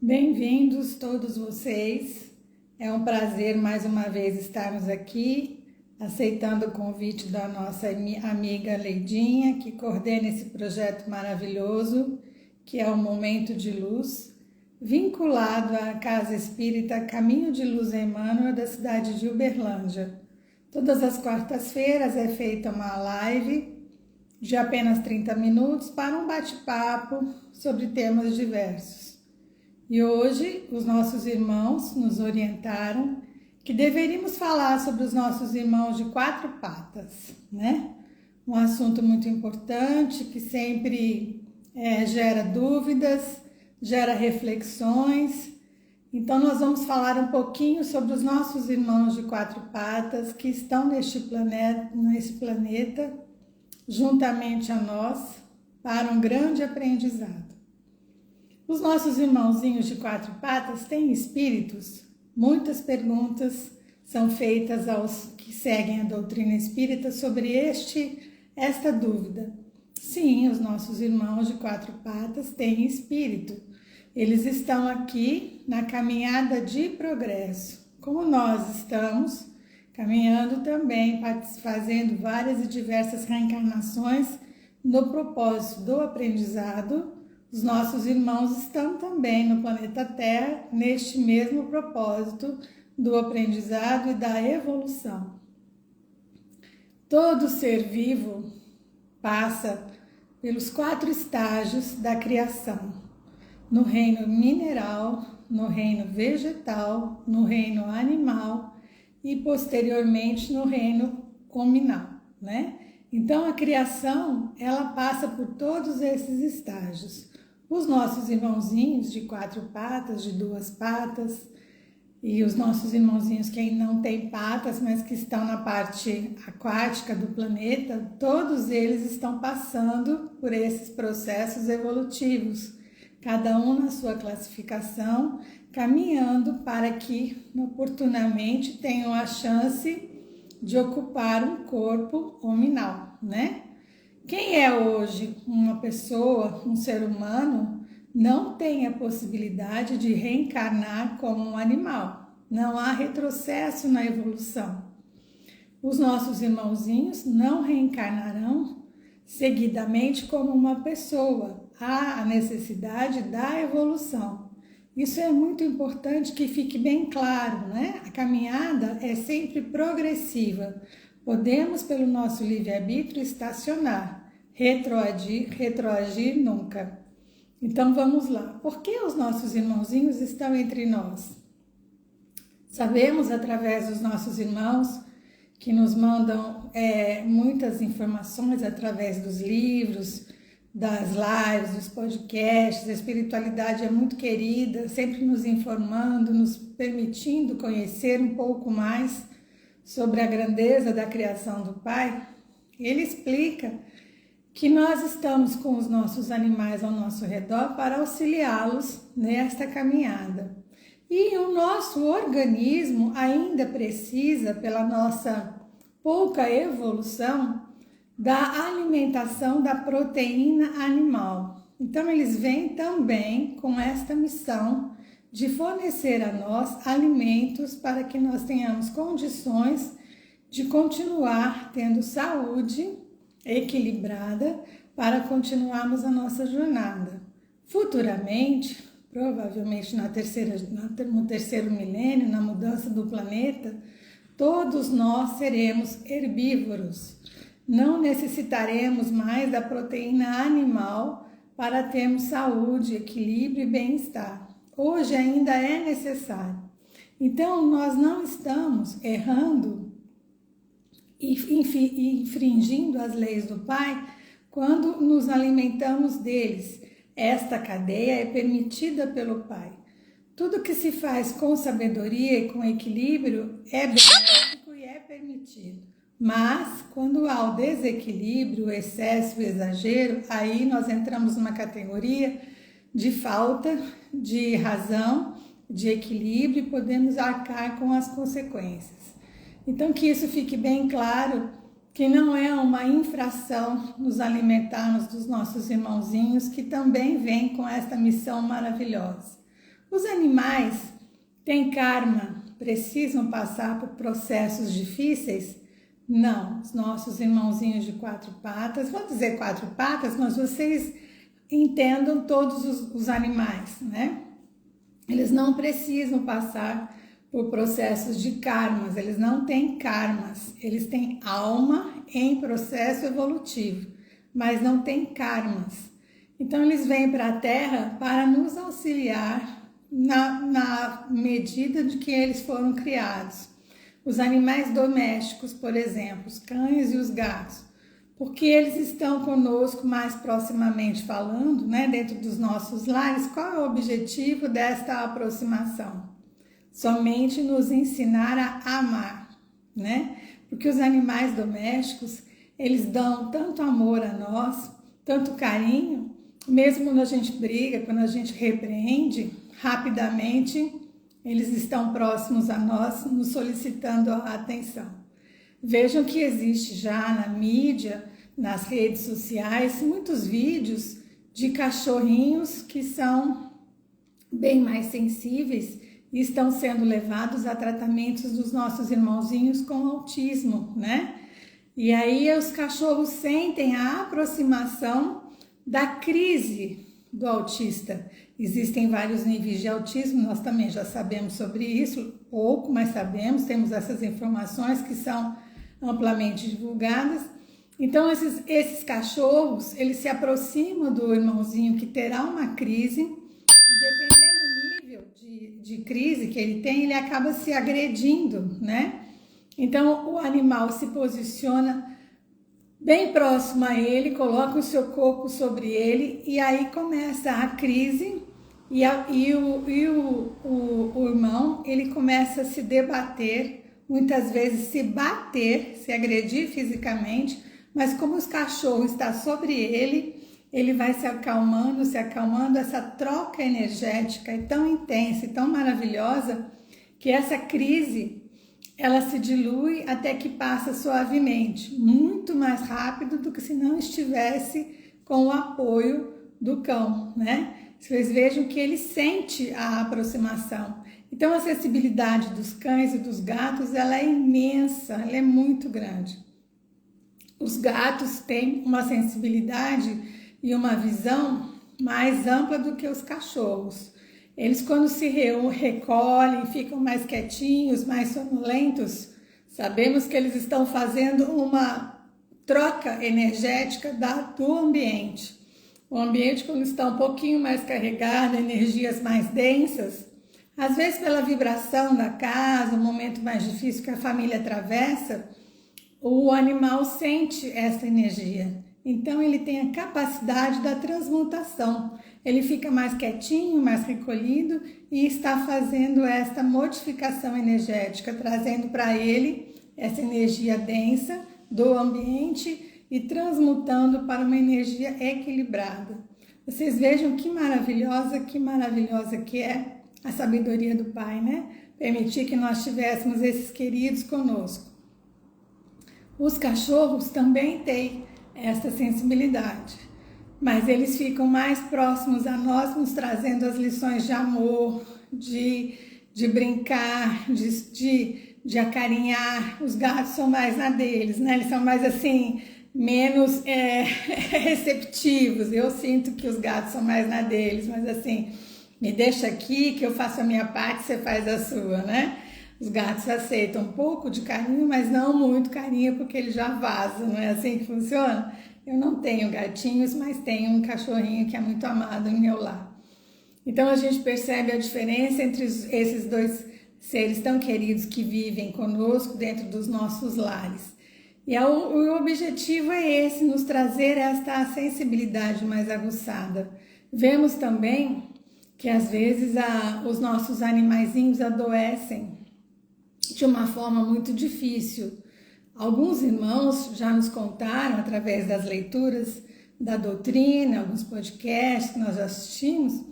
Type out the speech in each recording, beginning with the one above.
Bem-vindos todos vocês. É um prazer mais uma vez estarmos aqui, aceitando o convite da nossa amiga Leidinha, que coordena esse projeto maravilhoso, que é o Momento de Luz, vinculado à Casa Espírita Caminho de Luz Emmanuel, da cidade de Uberlândia. Todas as quartas-feiras é feita uma live de apenas 30 minutos para um bate-papo sobre temas diversos. E hoje os nossos irmãos nos orientaram que deveríamos falar sobre os nossos irmãos de quatro patas, né? Um assunto muito importante que sempre gera dúvidas, gera reflexões. Então nós vamos falar um pouquinho sobre os nossos irmãos de quatro patas que estão nesse planeta, juntamente a nós, para um grande aprendizado. Os nossos irmãozinhos de quatro patas têm espíritos? Muitas perguntas são feitas aos que seguem a doutrina espírita sobre esta dúvida. Sim, os nossos irmãos de quatro patas têm espírito. Eles estão aqui na caminhada de progresso, como nós estamos caminhando também, fazendo várias e diversas reencarnações no propósito do aprendizado. Os nossos irmãos estão também no planeta Terra, neste mesmo propósito do aprendizado e da evolução. Todo ser vivo passa pelos quatro estágios da criação: no reino mineral, no reino vegetal, no reino animal e posteriormente no reino cominal, né? Então a criação, ela passa por todos esses estágios. Os nossos irmãozinhos de quatro patas, de duas patas, e os nossos irmãozinhos que ainda não têm patas, mas que estão na parte aquática do planeta, todos eles estão passando por esses processos evolutivos, cada um na sua classificação, caminhando para que oportunamente tenham a chance de ocupar um corpo hominal, né? Quem é hoje uma pessoa, um ser humano, não tem a possibilidade de reencarnar como um animal. Não há retrocesso na evolução. Os nossos irmãozinhos não reencarnarão seguidamente como uma pessoa. Há a necessidade da evolução. Isso é muito importante que fique bem claro, né? A caminhada é sempre progressiva. Podemos, pelo nosso livre-arbítrio, estacionar, retroagir nunca. Então vamos lá. Por que os nossos irmãozinhos estão entre nós? Sabemos através dos nossos irmãos que nos mandam muitas informações através dos livros, das lives, dos podcasts. A espiritualidade é muito querida, sempre nos informando, nos permitindo conhecer um pouco mais sobre a grandeza da criação do Pai. Ele explica que nós estamos com os nossos animais ao nosso redor para auxiliá-los nesta caminhada. E o nosso organismo ainda precisa, pela nossa pouca evolução, da alimentação da proteína animal. Então eles vêm também com esta missão de fornecer a nós alimentos para que nós tenhamos condições de continuar tendo saúde equilibrada para continuarmos a nossa jornada. Futuramente, provavelmente no terceiro milênio, na mudança do planeta, todos nós seremos herbívoros. Não necessitaremos mais da proteína animal para termos saúde, equilíbrio e bem-estar. Hoje ainda é necessário. Então, nós não estamos errando e infringindo as leis do Pai quando nos alimentamos deles. Esta cadeia é permitida pelo Pai. Tudo que se faz com sabedoria e com equilíbrio é benéfico e é permitido. Mas, quando há o desequilíbrio, o excesso, o exagero, aí nós entramos numa categoria de falta de razão, de equilíbrio e podemos arcar com as consequências. Então, que isso fique bem claro, que não é uma infração nos alimentarmos dos nossos irmãozinhos, que também vêm com esta missão maravilhosa. Os animais têm karma, precisam passar por processos difíceis? Não, os nossos irmãozinhos de 4 patas, vou dizer 4 patas, mas vocês entendam todos os animais, né? Eles não precisam passar por processos de karmas, eles não têm karmas, eles têm alma em processo evolutivo, mas não têm karmas. Então eles vêm para a Terra para nos auxiliar na medida de que eles foram criados. Os animais domésticos, por exemplo, os cães e os gatos, porque eles estão conosco mais proximamente falando, né, dentro dos nossos lares. Qual é o objetivo desta aproximação? Somente nos ensinar a amar, né? Porque os animais domésticos, eles dão tanto amor a nós, tanto carinho, mesmo quando a gente briga, quando a gente repreende, rapidamente eles estão próximos a nós, nos solicitando a atenção. Vejam que existe já na mídia, nas redes sociais, muitos vídeos de cachorrinhos que são bem mais sensíveis e estão sendo levados a tratamentos dos nossos irmãozinhos com autismo, né? E aí os cachorros sentem a aproximação da crise do autista. Existem vários níveis de autismo, nós também já sabemos sobre isso, pouco, mas sabemos, temos essas informações que são amplamente divulgadas. Então esses cachorros, eles se aproximam do irmãozinho que terá uma crise e dependendo do nível de crise que ele tem, ele acaba se agredindo, né? Então o animal se posiciona bem próximo a ele, coloca o seu corpo sobre ele e aí começa a crise e o irmão, ele começa a se debater, muitas vezes se bater, se agredir fisicamente, mas como os cachorros estão sobre ele, ele vai se acalmando, essa troca energética é tão intensa e tão maravilhosa que essa crise ela se dilui até que passa suavemente, muito mais rápido do que se não estivesse com o apoio do cão, né? Vocês vejam que ele sente a aproximação. Então a sensibilidade dos cães e dos gatos, ela é imensa, ela é muito grande. Os gatos têm uma sensibilidade e uma visão mais ampla do que os cachorros. Eles, quando se recolhem, ficam mais quietinhos, mais sonolentos, sabemos que eles estão fazendo uma troca energética do ambiente. O ambiente, quando está um pouquinho mais carregado, energias mais densas, às vezes pela vibração da casa, um momento mais difícil que a família atravessa, o animal sente essa energia. Então ele tem a capacidade da transmutação. Ele fica mais quietinho, mais recolhido e está fazendo esta modificação energética, trazendo para ele essa energia densa do ambiente e transmutando para uma energia equilibrada. Vocês vejam que maravilhosa que é a sabedoria do Pai, né? Permitir que nós tivéssemos esses queridos conosco. Os cachorros também têm essa sensibilidade, mas eles ficam mais próximos a nós, nos trazendo as lições de amor, de brincar, de acarinhar. Os gatos são mais na deles, né? Eles são mais assim, menos receptivos. Eu sinto que os gatos são mais na deles, mas assim, me deixa aqui que eu faço a minha parte, você faz a sua, né? Os gatos aceitam um pouco de carinho, mas não muito carinho, porque eles já vazam, não é assim que funciona? Eu não tenho gatinhos, mas tenho um cachorrinho que é muito amado em meu lar. Então a gente percebe a diferença entre esses dois seres tão queridos que vivem conosco dentro dos nossos lares. E o objetivo é esse, nos trazer esta sensibilidade mais aguçada. Vemos também que às vezes os nossos animaizinhos adoecem de uma forma muito difícil. Alguns irmãos já nos contaram, através das leituras da doutrina, alguns podcasts que nós já assistimos,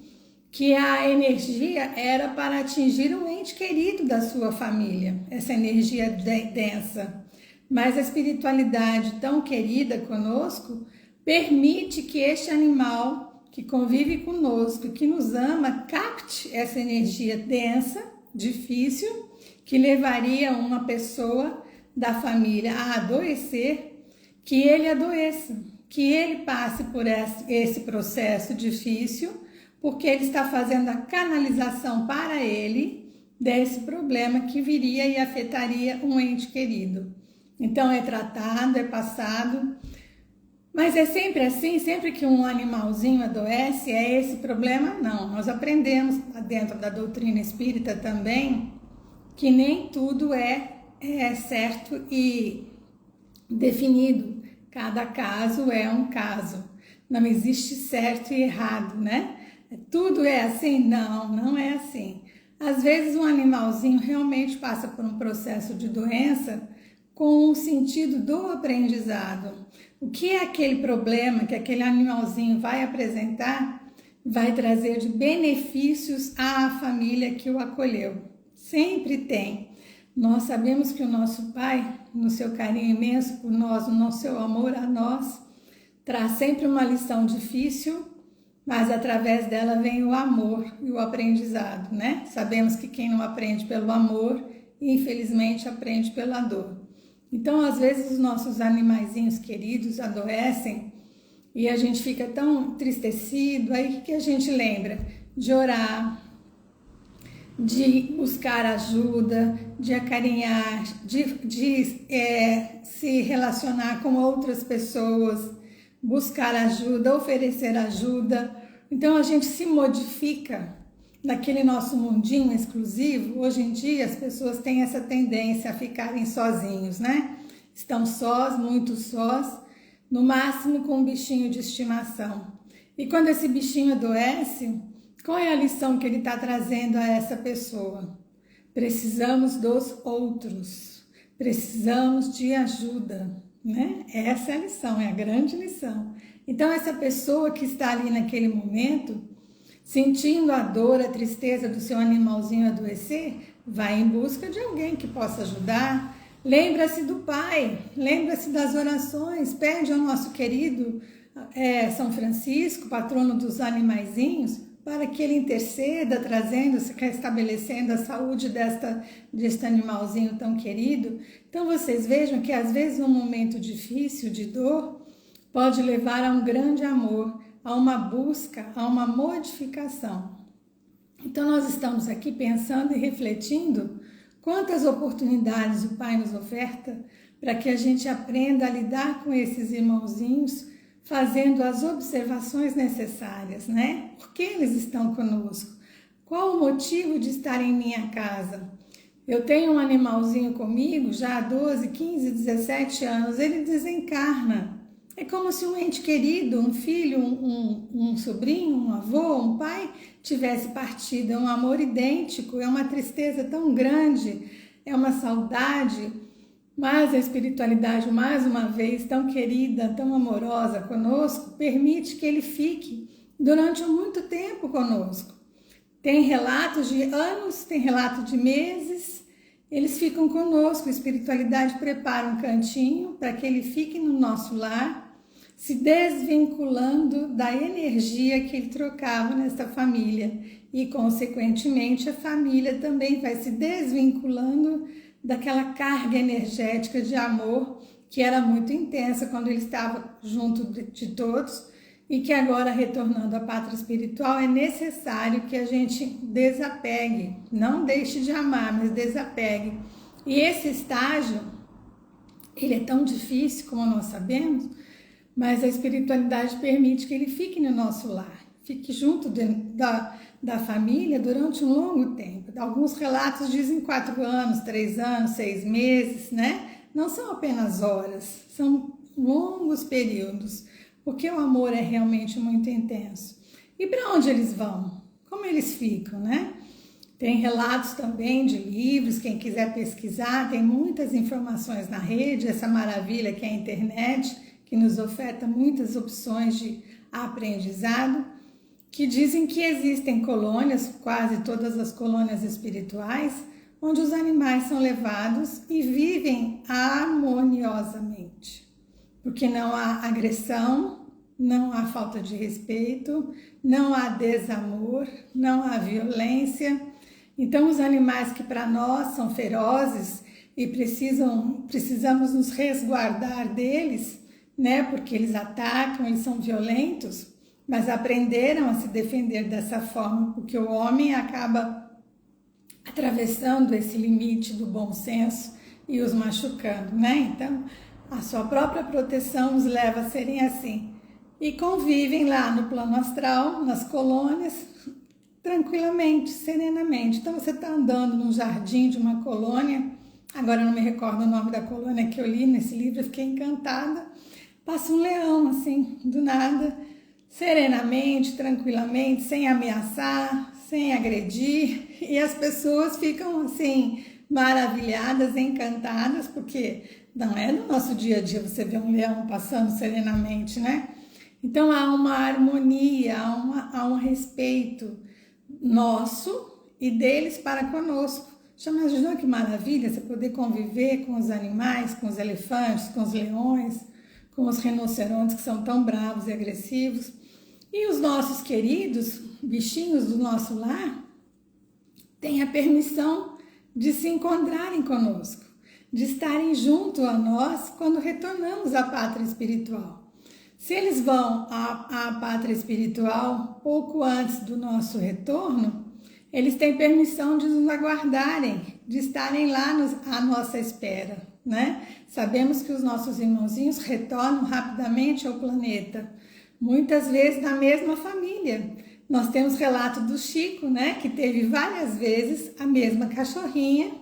que a energia era para atingir um ente querido da sua família, essa energia densa. Mas a espiritualidade tão querida conosco permite que este animal que convive conosco, que nos ama, capte essa energia densa, difícil, que levaria uma pessoa da família a adoecer, que ele adoeça, que ele passe por esse processo difícil, porque ele está fazendo a canalização para ele desse problema que viria e afetaria um ente querido. Então é tratado, é passado, mas é sempre assim, sempre que um animalzinho adoece, é esse problema? Não, nós aprendemos dentro da doutrina espírita também que nem tudo é certo e definido, cada caso é um caso, não existe certo e errado, né? Tudo é assim? Não, não é assim. Às vezes um animalzinho realmente passa por um processo de doença com o sentido do aprendizado. O que é aquele problema que aquele animalzinho vai apresentar, vai trazer de benefícios à família que o acolheu. Sempre tem. Nós sabemos que o nosso Pai, no seu carinho imenso por nós, no seu amor a nós, traz sempre uma lição difícil, mas através dela vem o amor e o aprendizado, né? Sabemos que quem não aprende pelo amor, infelizmente aprende pela dor. Então, às vezes, os nossos animaizinhos queridos adoecem e a gente fica tão entristecido. Aí, o que a gente lembra? De orar, de buscar ajuda, de acarinhar, de se relacionar com outras pessoas, buscar ajuda, oferecer ajuda. Então, a gente se modifica naquele nosso mundinho exclusivo. Hoje em dia as pessoas têm essa tendência a ficarem sozinhos, né? Estão sós, muito sós, no máximo com um bichinho de estimação. E quando esse bichinho adoece, qual é a lição que ele está trazendo a essa pessoa? Precisamos dos outros, precisamos de ajuda, né? Essa é a lição, é a grande lição. Então essa pessoa que está ali naquele momento, sentindo a dor, a tristeza do seu animalzinho adoecer, vai em busca de alguém que possa ajudar. Lembra-se do Pai, lembra-se das orações, pede ao nosso querido São Francisco, patrono dos animaizinhos, para que ele interceda, trazendo, estabelecendo a saúde deste animalzinho tão querido. Então vocês vejam que às vezes um momento difícil de dor pode levar a um grande amor, a uma busca, a uma modificação. Então nós estamos aqui pensando e refletindo quantas oportunidades o Pai nos oferta para que a gente aprenda a lidar com esses irmãozinhos, fazendo as observações necessárias, né? Por que eles estão conosco? Qual o motivo de estar em minha casa? Eu tenho um animalzinho comigo já há 12, 15, 17 anos, ele desencarna. É como se um ente querido, um filho, um sobrinho, um avô, um pai, tivesse partido. É um amor idêntico, é uma tristeza tão grande, é uma saudade, mas a espiritualidade, mais uma vez, tão querida, tão amorosa conosco, permite que ele fique durante muito tempo conosco. Tem relatos de anos, tem relato de meses, eles ficam conosco. A espiritualidade prepara um cantinho para que ele fique no nosso lar, se desvinculando da energia que ele trocava nessa família e, consequentemente, a família também vai se desvinculando daquela carga energética de amor que era muito intensa quando ele estava junto de todos e que agora, retornando à pátria espiritual, é necessário que a gente desapegue, não deixe de amar, mas desapegue. E esse estágio, ele é tão difícil, como nós sabemos, mas a espiritualidade permite que ele fique no nosso lar, fique junto da família durante um longo tempo. Alguns relatos dizem 4 anos, 3 anos, 6 meses, né? Não são apenas horas, são longos períodos, porque o amor é realmente muito intenso. E para onde eles vão? Como eles ficam, né? Tem relatos também de livros, quem quiser pesquisar, tem muitas informações na rede, essa maravilha que é a internet, que nos oferta muitas opções de aprendizado, que dizem que existem colônias, quase todas as colônias espirituais, onde os animais são levados e vivem harmoniosamente, porque não há agressão, não há falta de respeito, não há desamor, não há violência. Então, os animais que para nós são ferozes e precisamos nos resguardar deles, né? Porque eles atacam, eles são violentos, mas aprenderam a se defender dessa forma, porque o homem acaba atravessando esse limite do bom senso e os machucando, né? Então, a sua própria proteção os leva a serem assim. E convivem lá no plano astral, nas colônias, tranquilamente, serenamente. Então, você está andando num jardim de uma colônia, agora eu não me recordo o nome da colônia que eu li nesse livro, eu fiquei encantada. Passa um leão, assim, do nada, serenamente, tranquilamente, sem ameaçar, sem agredir, e as pessoas ficam, assim, maravilhadas, encantadas, porque não é no nosso dia a dia você ver um leão passando serenamente, né? Então, há uma harmonia, há um respeito nosso e deles para conosco. Já imaginou que maravilha você poder conviver com os animais, com os elefantes, com os leões, com os rinocerontes que são tão bravos e agressivos. E os nossos queridos bichinhos do nosso lar têm a permissão de se encontrarem conosco, de estarem junto a nós quando retornamos à pátria espiritual. Se eles vão à pátria espiritual pouco antes do nosso retorno, eles têm permissão de nos aguardarem, de estarem lá à nossa espera, né? Sabemos que os nossos irmãozinhos retornam rapidamente ao planeta, muitas vezes na mesma família. Nós temos relato do Chico, né? Que teve várias vezes a mesma cachorrinha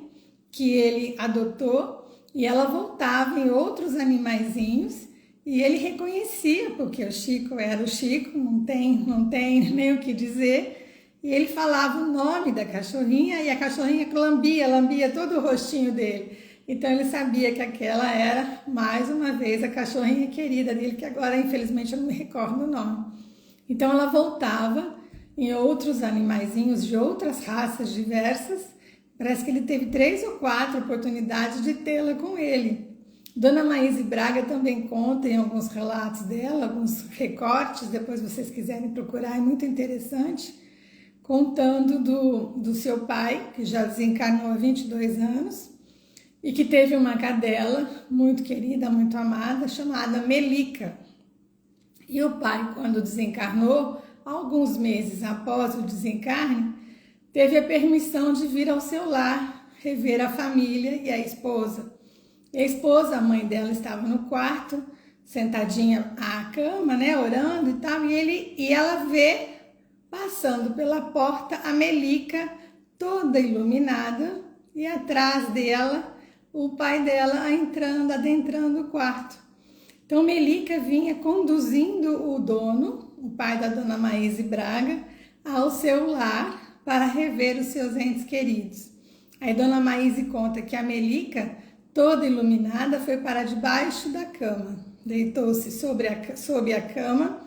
que ele adotou e ela voltava em outros animaizinhos. E ele reconhecia, porque o Chico era o Chico, não tem nem o que dizer. E ele falava o nome da cachorrinha e a cachorrinha lambia todo o rostinho dele. Então ele sabia que aquela era, mais uma vez, a cachorrinha querida dele, que agora, infelizmente, eu não me recordo o nome. Então ela voltava em outros animaizinhos de outras raças diversas. Parece que ele teve 3 ou 4 oportunidades de tê-la com ele. Dona Maíse Braga também conta em alguns relatos dela, alguns recortes, depois vocês quiserem procurar, é muito interessante, contando do seu pai, que já desencarnou há 22 anos, e que teve uma cadela muito querida, muito amada, chamada Melica. E o pai, quando desencarnou, alguns meses após o desencarne, teve a permissão de vir ao seu lar, rever a família e a esposa. E a esposa, a mãe dela, estava no quarto, sentadinha à cama, né, orando e tal, e ela vê, passando pela porta, a Melica toda iluminada, e atrás dela, o pai dela adentrando o quarto. Então, Melica vinha conduzindo o dono, o pai da Dona Maíse Braga, ao seu lar para rever os seus entes queridos. Aí Dona Maíse conta que a Melica, toda iluminada, foi para debaixo da cama, deitou-se sob a cama,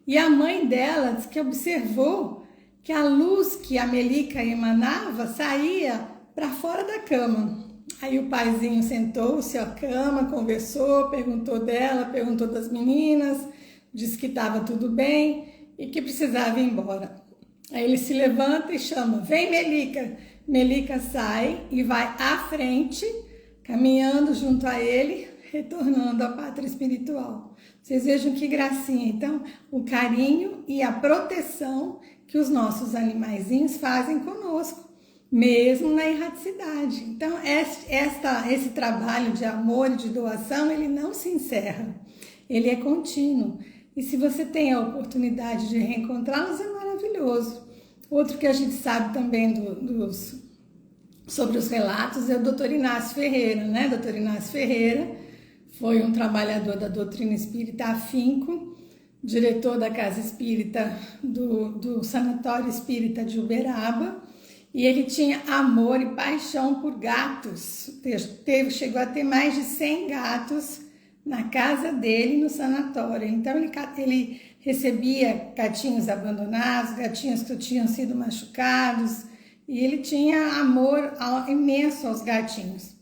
e a mãe dela diz que observou que a luz que a Melica emanava saía para fora da cama. Aí o paizinho sentou-se à cama, conversou, perguntou dela, perguntou das meninas, disse que estava tudo bem e que precisava ir embora. Aí ele se levanta e chama: vem Melica! Melica sai e vai à frente, caminhando junto a ele, retornando à pátria espiritual. Vocês vejam que gracinha. Então, o carinho e a proteção que os nossos animaizinhos fazem conosco, mesmo na erraticidade. Então, esse trabalho de amor e de doação, ele não se encerra, ele é contínuo. E se você tem a oportunidade de reencontrá-los, é maravilhoso. Outro que a gente sabe também sobre os relatos é o Dr. Inácio Ferreira, né? Dr. Inácio Ferreira foi um trabalhador da doutrina espírita afinco, diretor da Casa Espírita do Sanatório Espírita de Uberaba, e ele tinha amor e paixão por gatos. Chegou a ter mais de 100 gatos na casa dele, no sanatório. Então ele recebia gatinhos abandonados, gatinhos que tinham sido machucados, e ele tinha amor imenso aos gatinhos.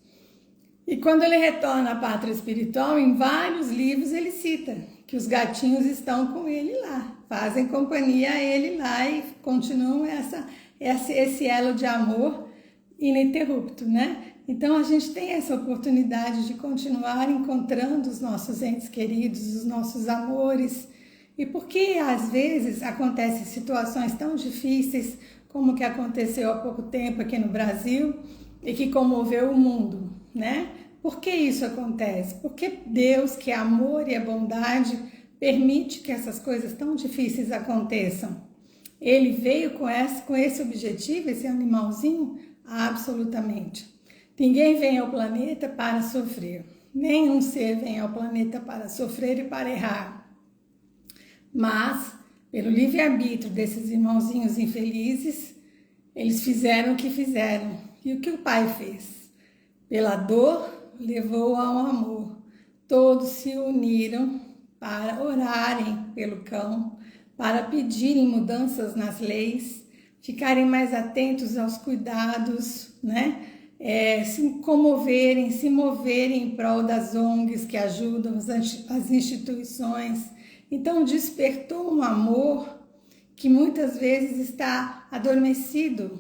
E quando ele retorna à pátria espiritual, em vários livros ele cita que os gatinhos estão com ele lá, fazem companhia a ele lá e continuam esse elo de amor ininterrupto, né? Então a gente tem essa oportunidade de continuar encontrando os nossos entes queridos, os nossos amores. E porque às vezes acontecem situações tão difíceis como que aconteceu há pouco tempo aqui no Brasil e que comoveu o mundo, né? Por que isso acontece? Porque Deus, que é amor e é bondade, permite que essas coisas tão difíceis aconteçam. Ele veio com esse objetivo, esse animalzinho? Absolutamente. Ninguém vem ao planeta para sofrer. Nenhum ser vem ao planeta para sofrer e para errar. Mas, pelo livre-arbítrio desses irmãozinhos infelizes, eles fizeram o que fizeram. E o que o Pai fez? Pela dor, levou ao amor. Todos se uniram para orarem pelo cão, para pedirem mudanças nas leis, ficarem mais atentos aos cuidados, né? Se comoverem, se moverem em prol das ONGs que ajudam as instituições. Então despertou um amor que muitas vezes está adormecido,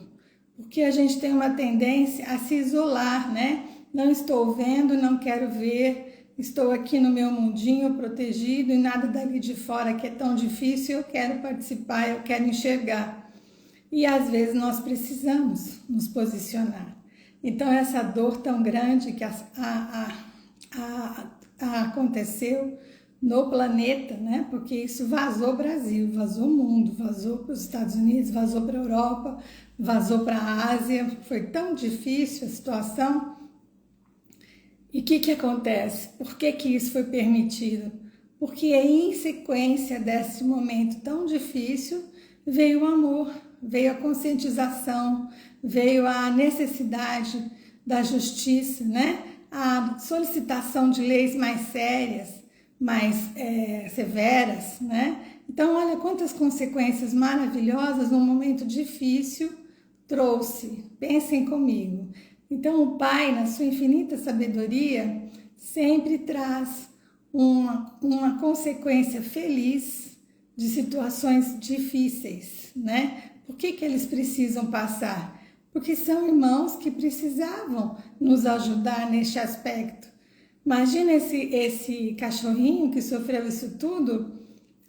porque a gente tem uma tendência a se isolar, né? Não estou vendo, não quero ver, estou aqui no meu mundinho protegido e nada dali de fora que é tão difícil, eu quero participar, eu quero enxergar. E às vezes nós precisamos nos posicionar. Então essa dor tão grande que aconteceu no planeta, né? Porque isso vazou o Brasil, vazou o mundo, vazou para os Estados Unidos, vazou para a Europa, vazou para a Ásia. Foi tão difícil a situação. E o que acontece? Por que isso foi permitido? Porque em sequência desse momento tão difícil veio o amor, veio a conscientização, veio a necessidade da justiça, né? A solicitação de leis mais sérias, mais severas, né? Então, olha quantas consequências maravilhosas um momento difícil trouxe. Pensem comigo. Então, o Pai, na sua infinita sabedoria, sempre traz uma consequência feliz de situações difíceis, né? Por que eles precisam passar? Porque são irmãos que precisavam nos ajudar neste aspecto. Imagina esse cachorrinho que sofreu isso tudo,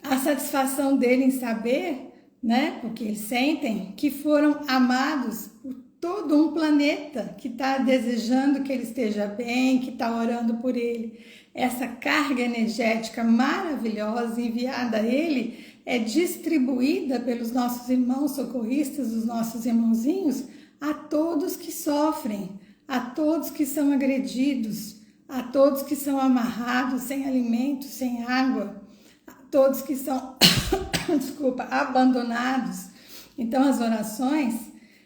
a satisfação dele em saber, né? Porque eles sentem que foram amados por todo um planeta que está desejando que ele esteja bem, que está orando por ele. Essa carga energética maravilhosa enviada a ele é distribuída pelos nossos irmãos socorristas, os nossos irmãozinhos, a todos que sofrem, a todos que são agredidos, a todos que são amarrados sem alimento, sem água, a todos que são, abandonados. Então as orações,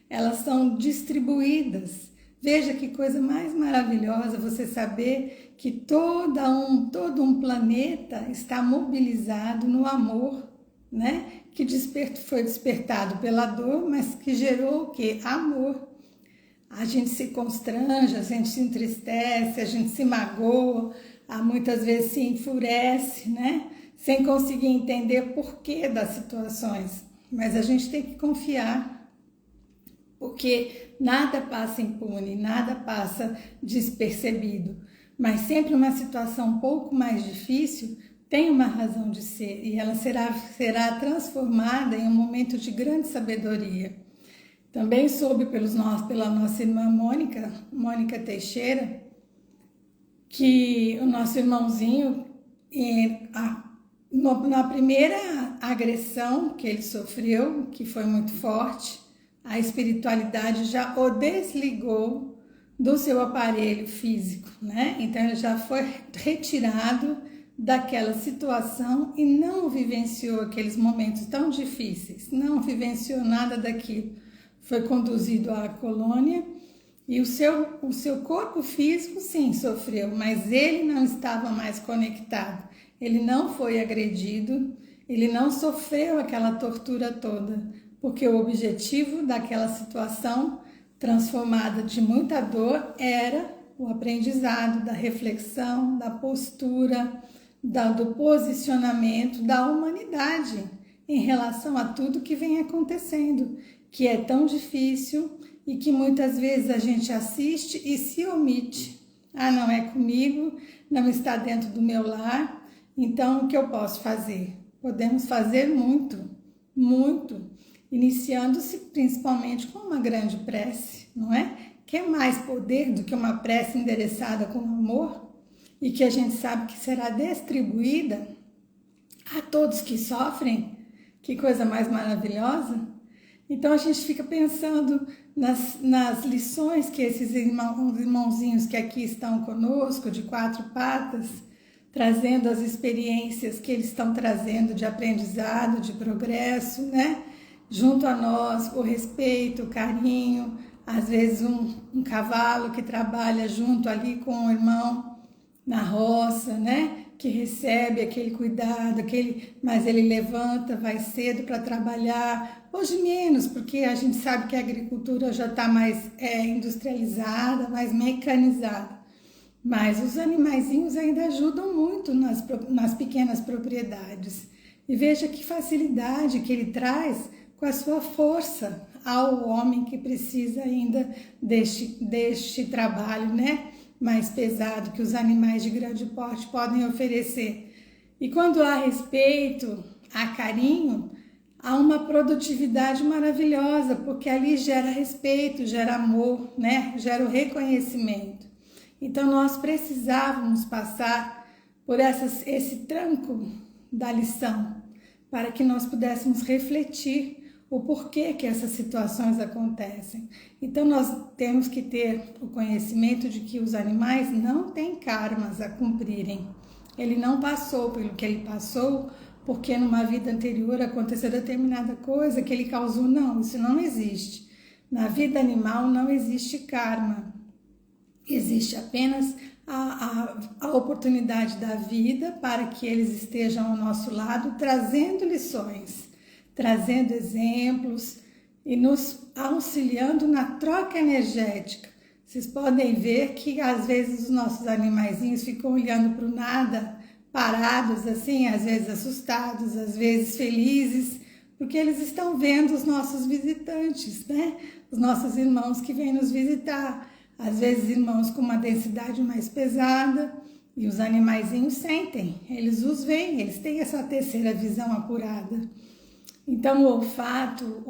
elas são distribuídas. Veja que coisa mais maravilhosa você saber que todo um planeta está mobilizado no amor, né? Que foi despertado pela dor, mas que gerou o quê? Amor. A gente se constrange, a gente se entristece, a gente se magoa, muitas vezes se enfurece, né? Sem conseguir entender o porquê das situações. Mas a gente tem que confiar, porque nada passa impune, nada passa despercebido. Mas sempre uma situação um pouco mais difícil tem uma razão de ser e ela será transformada em um momento de grande sabedoria. Também soube pela nossa irmã Mônica Teixeira, que o nosso irmãozinho, na primeira agressão que ele sofreu, que foi muito forte, a espiritualidade já o desligou do seu aparelho físico, né? Então ele já foi retirado daquela situação e não vivenciou aqueles momentos tão difíceis, não vivenciou nada daquilo. Foi conduzido à colônia e o seu corpo físico sim sofreu, mas ele não estava mais conectado, ele não foi agredido, ele não sofreu aquela tortura toda, porque o objetivo daquela situação transformada de muita dor era o aprendizado, da reflexão, da postura, do posicionamento da humanidade em relação a tudo que vem acontecendo, que é tão difícil e que muitas vezes a gente assiste e se omite. Ah, não é comigo, não está dentro do meu lar, então o que eu posso fazer? Podemos fazer muito, muito, iniciando-se principalmente com uma grande prece, não é? Que é mais poder do que uma prece endereçada com amor e que a gente sabe que será distribuída a todos que sofrem. Que coisa mais maravilhosa! Então a gente fica pensando nas lições que esses irmãozinhos que aqui estão conosco, de quatro patas, trazendo as experiências que eles estão trazendo de aprendizado, de progresso, né? Junto a nós, o respeito, o carinho, às vezes um cavalo que trabalha junto ali com o irmão na roça, né? Que recebe aquele cuidado, mas ele levanta, vai cedo para trabalhar, hoje menos, porque a gente sabe que a agricultura já está mais industrializada, mais mecanizada, mas os animaizinhos ainda ajudam muito nas pequenas propriedades, e veja que facilidade que ele traz com a sua força ao homem que precisa ainda deste trabalho, né? Mais pesado que os animais de grande porte podem oferecer. E quando há respeito, há carinho, há uma produtividade maravilhosa, porque ali gera respeito, gera amor, né? Gera o reconhecimento. Então nós precisávamos passar por esse tranco da lição, para que nós pudéssemos refletir o porquê que essas situações acontecem. Então nós temos que ter o conhecimento de que os animais não têm karmas a cumprirem. Ele não passou pelo que ele passou porque numa vida anterior aconteceu determinada coisa que ele causou. Não, isso não existe. Na vida animal não existe karma. Existe apenas a oportunidade da vida para que eles estejam ao nosso lado trazendo lições, trazendo exemplos e nos auxiliando na troca energética. Vocês podem ver que às vezes os nossos animaizinhos ficam olhando para o nada, parados assim, às vezes assustados, às vezes felizes, porque eles estão vendo os nossos visitantes, né? Os nossos irmãos que vêm nos visitar, às vezes irmãos com uma densidade mais pesada, e os animaizinhos sentem, eles os veem, eles têm essa terceira visão apurada. Então, o olfato,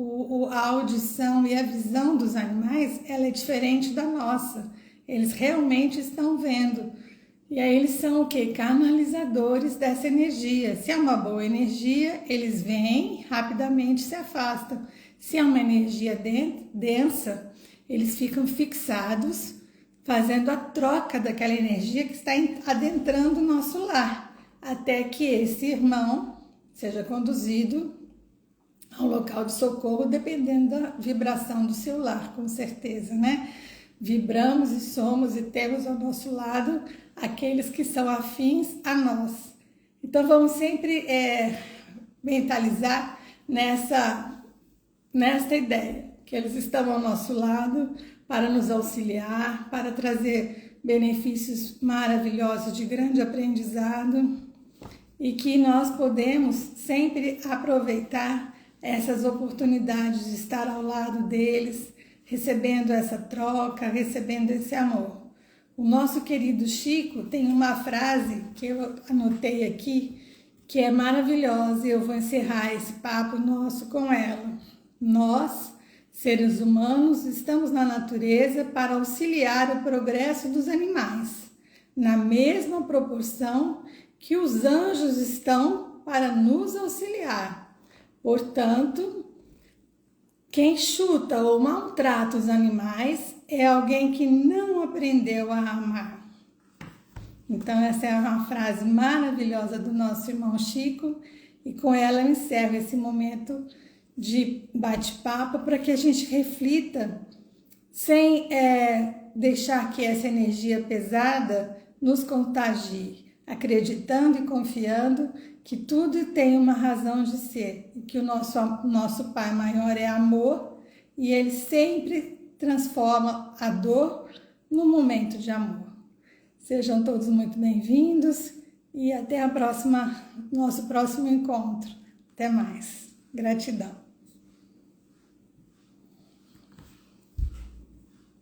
a audição e a visão dos animais, ela é diferente da nossa. Eles realmente estão vendo. E aí eles são o quê? Canalizadores dessa energia. Se é uma boa energia, eles vêm, rapidamente se afastam. Se é uma energia densa, eles ficam fixados, fazendo a troca daquela energia que está adentrando o nosso lar, até que esse irmão seja conduzido ao local de socorro, dependendo da vibração do seu lar, com certeza, né? Vibramos e somos e temos ao nosso lado aqueles que são afins a nós. Então vamos sempre mentalizar nesta ideia, que eles estão ao nosso lado para nos auxiliar, para trazer benefícios maravilhosos de grande aprendizado, e que nós podemos sempre aproveitar essas oportunidades de estar ao lado deles, recebendo essa troca, recebendo esse amor. O nosso querido Chico tem uma frase que eu anotei aqui, que é maravilhosa, e eu vou encerrar esse papo nosso com ela. Nós, seres humanos, estamos na natureza para auxiliar o progresso dos animais, na mesma proporção que os anjos estão para nos auxiliar. Portanto, quem chuta ou maltrata os animais é alguém que não aprendeu a amar. Então essa é uma frase maravilhosa do nosso irmão Chico, e com ela eu encerro esse momento de bate-papo para que a gente reflita sem deixar que essa energia pesada nos contagie, acreditando e confiando que tudo tem uma razão de ser, e que o nosso Pai maior é amor, e ele sempre transforma a dor num momento de amor. Sejam todos muito bem-vindos, e até nosso próximo encontro. Até mais. Gratidão.